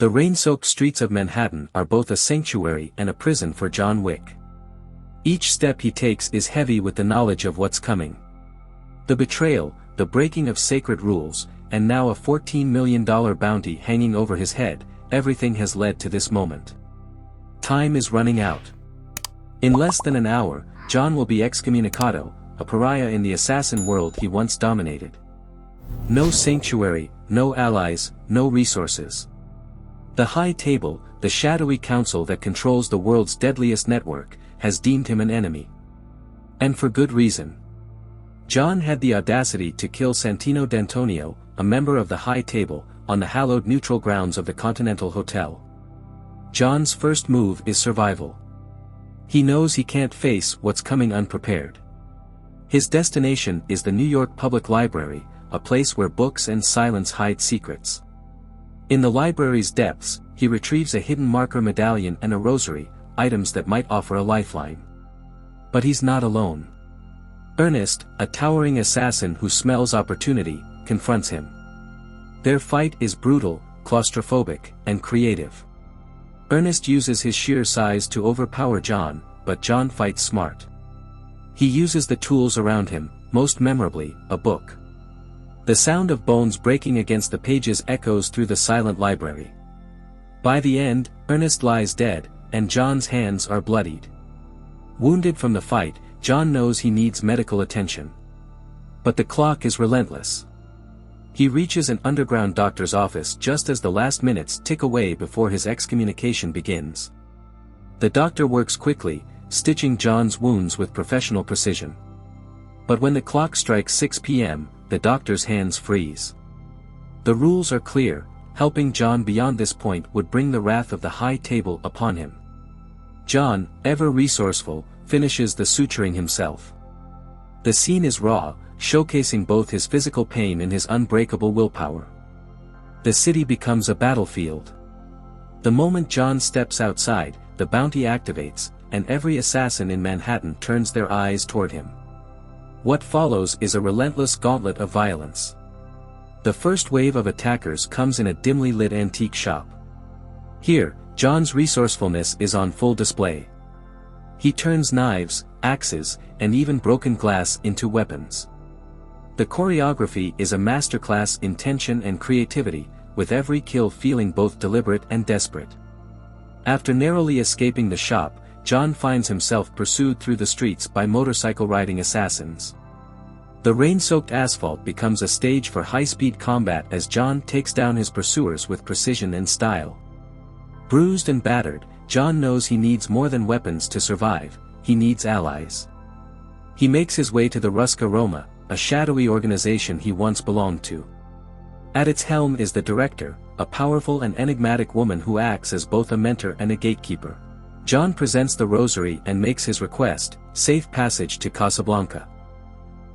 The rain-soaked streets of Manhattan are both a sanctuary and a prison for John Wick. Each step he takes is heavy with the knowledge of what's coming. The betrayal, the breaking of sacred rules, and now a $14 million bounty hanging over his head, everything has led to this moment. Time is running out. In less than an hour, John will be excommunicado, a pariah in the assassin world he once dominated. No sanctuary, no allies, no resources. The High Table, the shadowy council that controls the world's deadliest network, has deemed him an enemy. And for good reason. John had the audacity to kill Santino D'Antonio, a member of the High Table, on the hallowed neutral grounds of the Continental Hotel. John's first move is survival. He knows he can't face what's coming unprepared. His destination is the New York Public Library, a place where books and silence hide secrets. In the library's depths, he retrieves a hidden marker medallion and a rosary, items that might offer a lifeline. But he's not alone. Ernest, a towering assassin who smells opportunity, confronts him. Their fight is brutal, claustrophobic, and creative. Ernest uses his sheer size to overpower John, but John fights smart. He uses the tools around him, most memorably, a book. The sound of bones breaking against the pages echoes through the silent library. By the end, Ernest lies dead, and John's hands are bloodied. Wounded from the fight, John knows he needs medical attention. But the clock is relentless. He reaches an underground doctor's office just as the last minutes tick away before his excommunication begins. The doctor works quickly, stitching John's wounds with professional precision. But when the clock strikes 6 p.m., the doctor's hands freeze. The rules are clear: helping John beyond this point would bring the wrath of the High Table upon him. John, ever resourceful, finishes the suturing himself. The scene is raw, showcasing both his physical pain and his unbreakable willpower. The city becomes a battlefield. The moment John steps outside, the bounty activates, and every assassin in Manhattan turns their eyes toward him. What follows is a relentless gauntlet of violence. The first wave of attackers comes in a dimly lit antique shop. Here, John's resourcefulness is on full display. He turns knives, axes, and even broken glass into weapons. The choreography is a masterclass in tension and creativity, with every kill feeling both deliberate and desperate. After narrowly escaping the shop, John finds himself pursued through the streets by motorcycle-riding assassins. The rain-soaked asphalt becomes a stage for high-speed combat as John takes down his pursuers with precision and style. Bruised and battered, John knows he needs more than weapons to survive, he needs allies. He makes his way to the Ruska Roma, a shadowy organization he once belonged to. At its helm is the director, a powerful and enigmatic woman who acts as both a mentor and a gatekeeper. John presents the rosary and makes his request: safe passage to Casablanca.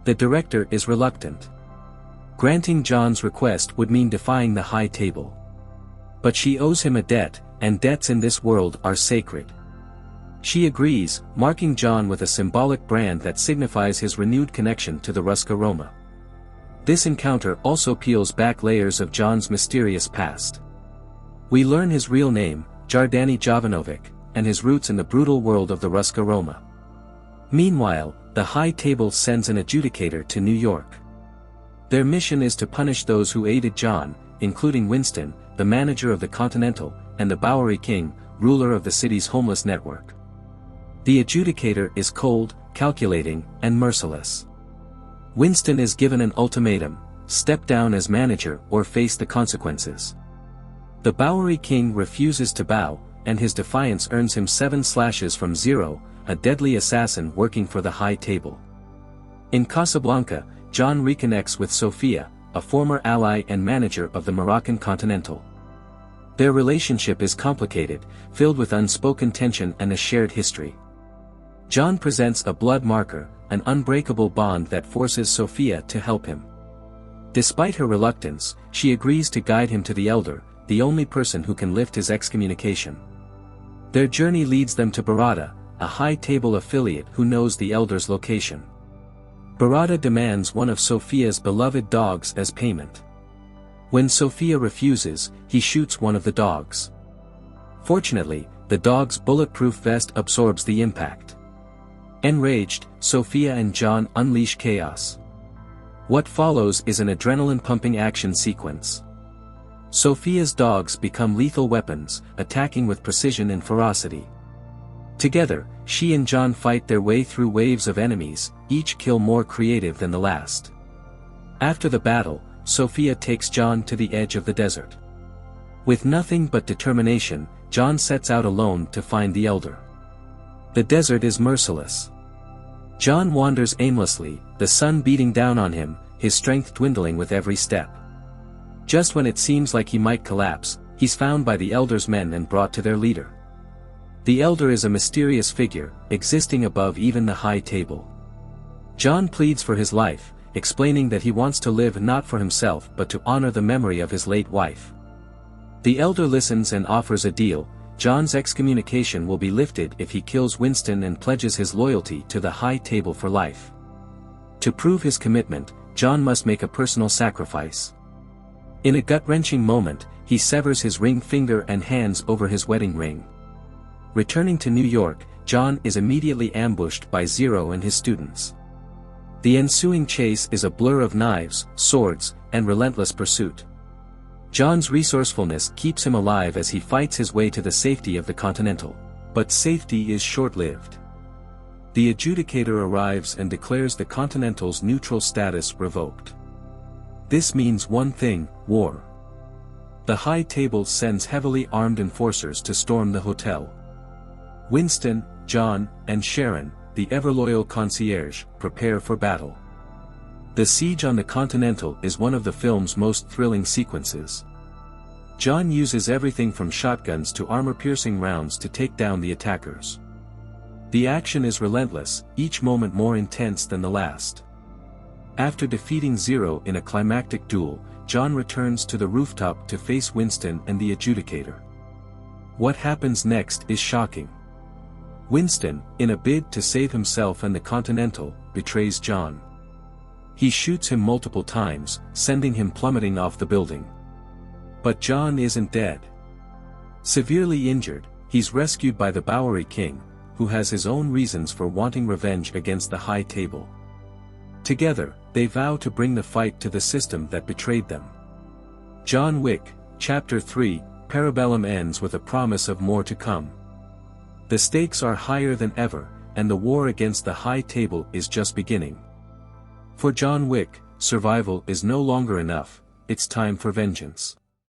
The director is reluctant. Granting John's request would mean defying the High Table. But she owes him a debt, and debts in this world are sacred. She agrees, marking John with a symbolic brand that signifies his renewed connection to the Ruska Roma. This encounter also peels back layers of John's mysterious past. We learn his real name, Jardani Jovanovic, and his roots in the brutal world of the Ruska Roma. Meanwhile, the High Table sends an adjudicator to New York. Their mission is to punish those who aided John, including Winston, the manager of the Continental, and the Bowery King, ruler of the city's homeless network. The adjudicator is cold, calculating, and merciless. Winston is given an ultimatum: step down as manager or face the consequences. The Bowery King refuses to bow, and his defiance earns him 7 slashes from Zero, a deadly assassin working for the High Table. In Casablanca, John reconnects with Sofia, a former ally and manager of the Moroccan Continental. Their relationship is complicated, filled with unspoken tension and a shared history. John presents a blood marker, an unbreakable bond that forces Sofia to help him. Despite her reluctance, she agrees to guide him to the Elder, the only person who can lift his excommunication. Their journey leads them to Barada, a High Table affiliate who knows the Elder's location. Barada demands one of Sofia's beloved dogs as payment. When Sophia refuses, he shoots one of the dogs. Fortunately, the dog's bulletproof vest absorbs the impact. Enraged, Sophia and John unleash chaos. What follows is an adrenaline-pumping action sequence. Sophia's dogs become lethal weapons, attacking with precision and ferocity. Together, she and John fight their way through waves of enemies, each kill more creative than the last. After the battle, Sophia takes John to the edge of the desert. With nothing but determination, John sets out alone to find the elder. The desert is merciless. John wanders aimlessly, the sun beating down on him, his strength dwindling with every step. Just when it seems like he might collapse, he's found by the elder's men and brought to their leader. The elder is a mysterious figure, existing above even the high table. John pleads for his life, explaining that he wants to live not for himself but to honor the memory of his late wife. The elder listens and offers a deal. John's excommunication will be lifted if he kills Winston and pledges his loyalty to the high table for life. To prove his commitment, John must make a personal sacrifice. In a gut-wrenching moment, he severs his ring finger and hands over his wedding ring. Returning to New York, John is immediately ambushed by Zero and his students. The ensuing chase is a blur of knives, swords, and relentless pursuit. John's resourcefulness keeps him alive as he fights his way to the safety of the Continental. But safety is short-lived. The adjudicator arrives and declares the Continental's neutral status revoked. This means one thing: war. The high table sends heavily armed enforcers to storm the hotel. Winston, John, and Sharon, the ever-loyal concierge, prepare for battle. The siege on the Continental is one of the film's most thrilling sequences. John uses everything from shotguns to armor-piercing rounds to take down the attackers. The action is relentless, each moment more intense than the last. After defeating Zero in a climactic duel, John returns to the rooftop to face Winston and the adjudicator. What happens next is shocking. Winston, in a bid to save himself and the Continental, betrays John. He shoots him multiple times, sending him plummeting off the building. But John isn't dead. Severely injured, he's rescued by the Bowery King, who has his own reasons for wanting revenge against the high table. Together, they vow to bring the fight to the system that betrayed them. John Wick, Chapter 3, Parabellum ends with a promise of more to come. The stakes are higher than ever, and the war against the high table is just beginning. For John Wick, survival is no longer enough, it's time for vengeance.